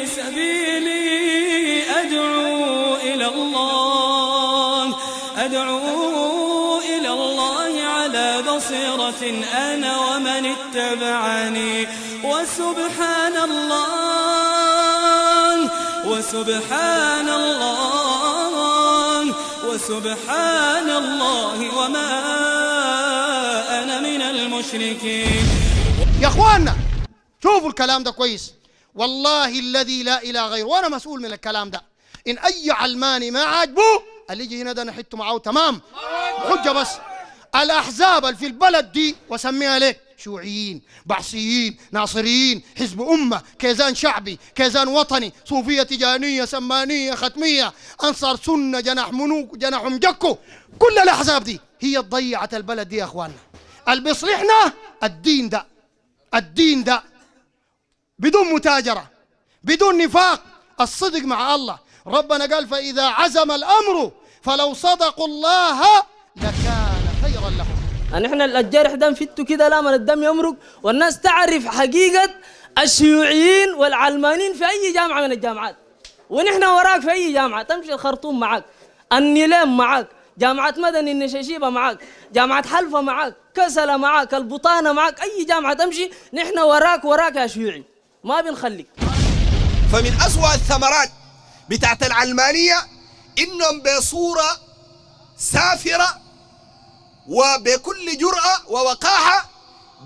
سبيلي أدعو إلى الله على بصيرة أنا ومن اتبعني وسبحان الله وما أنا من المشركين. يا اخواننا شوفوا الكلام ده كويس، والله الذي لا اله غيره، وانا مسؤول من الكلام ده. ان اي علماني ما عاجبه اللي يجي هنا ده نحته معاه تمام حجه. بس الاحزاب اللي في البلد دي وسميها ليه شيوعيين، بعثيين، ناصريين، حزب امه، كيزان شعبي، كيزان وطني، صوفيه، تجانيه، سمانيه، ختميه، انصار سنه، جناح منوك، جناح مجكو، كل الاحزاب دي هي ضيعت البلد دي يا اخواننا. اللي بيصلحنا الدين ده بدون متاجرة، بدون نفاق، الصدق مع الله. ربنا قال فإذا عزم الأمر فلو صدقوا الله لكان خيرا لهم. نحن الجرح ده نفته كده لا من الدم يمرق، والناس تعرف حقيقة الشيوعيين والعلمانيين في أي جامعة من الجامعات، ونحن وراك في أي جامعة. تمشي الخرطوم معاك، النيلام معاك، جامعة مدني النشاشيبة معاك، جامعة حلفة معاك، كسلة معاك، البطانة معاك، أي جامعة تمشي نحن وراك يا شيوعي، ما بنخليك. فمن أسوأ الثمرات بتاعت العلمانية إنهم بصورة سافرة وبكل جرأة ووقاحة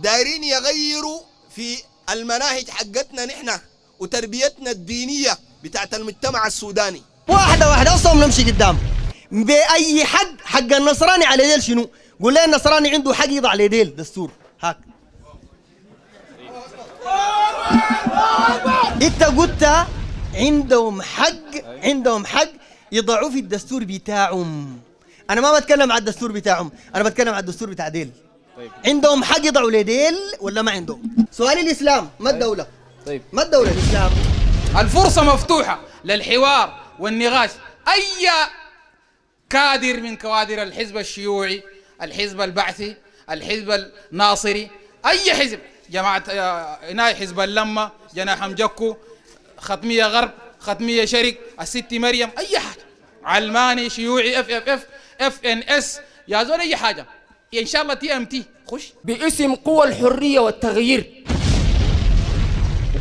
دايرين يغيروا في المناهج حقتنا نحن وتربيتنا الدينية بتاعت المجتمع السوداني. واحدة أصلا نمشي قدام بأي حق النصراني على يديل شنو؟ قول لي النصراني عنده حق يضع على يديل دستور هاك. انت قلت عندهم حق يضعوا في الدستور بتاعهم. انا ما بتكلم على الدستور بتاعهم، انا بتكلم على الدستور بتاع ديل. طيب. عندهم حق يضعوا لديل ولا ما عندهم؟ سؤال الاسلام ما الدولة. طيب. ما الدولة الاسلام؟ الفرصة مفتوحة للحوار والنقاش. اي كادر من كوادر الحزب الشيوعي، الحزب البعثي، الحزب الناصري، اي حزب، جماعة هنا حزب اللمة، جناح مجكو، ختمية غرب، ختمية شرق، الست مريم، اي حاجة، علماني، شيوعي، اف ان اس، يا زول اي حاجة، ان شاء الله TMT خش باسم قوى الحرية والتغيير.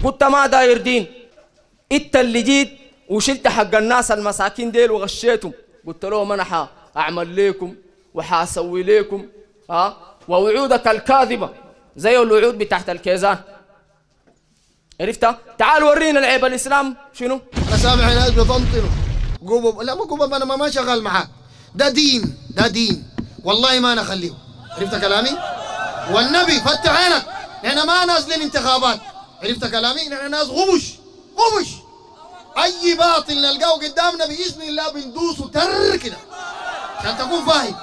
وقلت ما داير دين، انت اللي جيت وشلت حق الناس المساكين ديل وغشيتهم، قلت لهم انا حاعمل لكم وحاسوي لكم ووعودك الكاذبة زي الوعود بتاعت الكيزان. عرفتها؟ تعال ورينا العيب الاسلام شنو؟ انا سامع ناس بيطنطنوا قوبب، لا مو قوبب، انا ما شغال معاك. ده دين والله ما نخليه. عرفت كلامي؟ والنبي فتح عينك، احنا ما نازلين انتخابات. عرفت كلامي؟ احنا ناس غبش. اي باطل نلقاه قدامنا باذن الله بندوسه كده عشان تكون فاهم.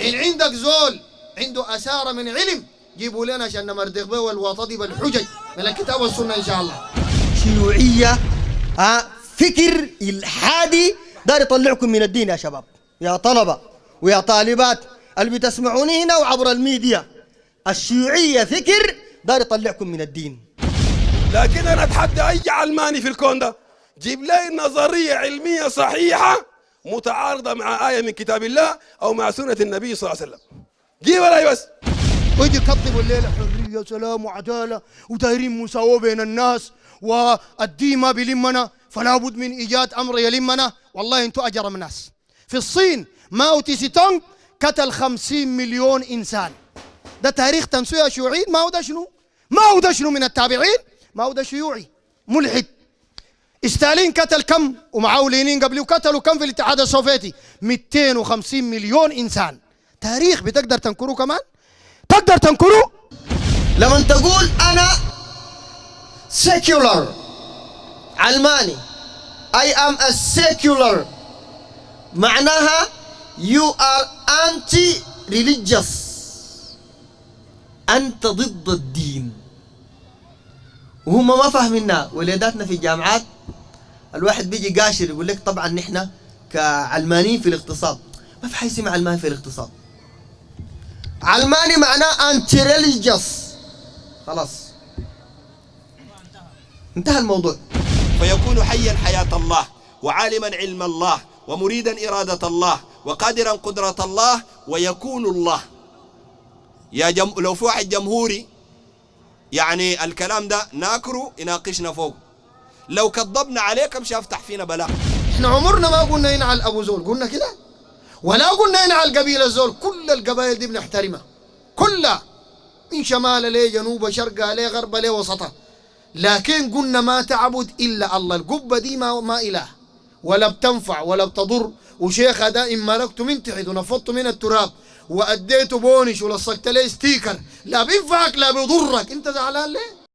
ان عندك زول عنده اثاره من علم جيبوا لنا عشان نمردغ به والواطدي بالحجج من الكتاب والسنه ان شاء الله. شيوعيه فكر الحادي دار يطلعكم من الدين يا شباب، يا طلبه ويا طالبات اللي بتسمعوني هنا وعبر الميديا. الشيوعيه فكر دار يطلعكم من الدين. لكن انا اتحدى اي علماني في الكون ده جيب لي نظريه علميه صحيحه متعارضه مع ايه من كتاب الله او مع سنه النبي صلى الله عليه وسلم، جيبها لي بس. ويجي يكذبوا الليله حريه وسلام وعداله ودايرين مساواه بين الناس والدين ما بيلمنا فلا بد من ايجاد امر يلمنا. والله انتوا اجرم ناس. في الصين ماو تسي تونغ قتل 50 مليون انسان. ده تاريخ تنسوية شيوعيين. ما هو ده شنو من التابعين؟ ما هو ده شيوعي ملحد. ستالين قتل كم ومعه لينين قبله قتلوا كم في الاتحاد السوفيتي؟ 250 مليون انسان. تاريخ بتقدر تنكره كمان؟ تقدر تنكره؟ لما تقول انا secular علماني I am a secular معناها you are anti-religious، أنت ضد الدين. وهم ما فاهميننا. ولاداتنا في الجامعات الواحد بيجي قاشر يقول لك طبعا نحن كعلمانيين في الاقتصاد. ما في حي اسمه علماني في الاقتصاد. علماني معناه anti-religious. خلاص انتهى الموضوع. فيكون حيا حياة الله، وعالما علم الله، ومريدا إرادة الله، وقادرا قدرة الله، ويكون الله. لو في واحد جمهوري يعني الكلام ده ناكره يناقشنا فوق، لو كذبنا عليه كم افتح فينا بلاء. احنا عمرنا ما قلنا ينعل ابو زول، قلنا كده؟ ولا قلنا ينعل قبيله زول. كل القبائل دي بنحترمها كلها، من شمال ليه جنوب شرق ليه غرب ليه وسطها، لكن قلنا ما تعبد الا الله. القبه دي ما اله ولا بتنفع ولا بتضر، وشيخها ده ان ملكته من تحت ونفضته من التراب واديته بونش ولصقت له ستيكر، لا بينفعك لا بيضرك، انت زعلان ليه؟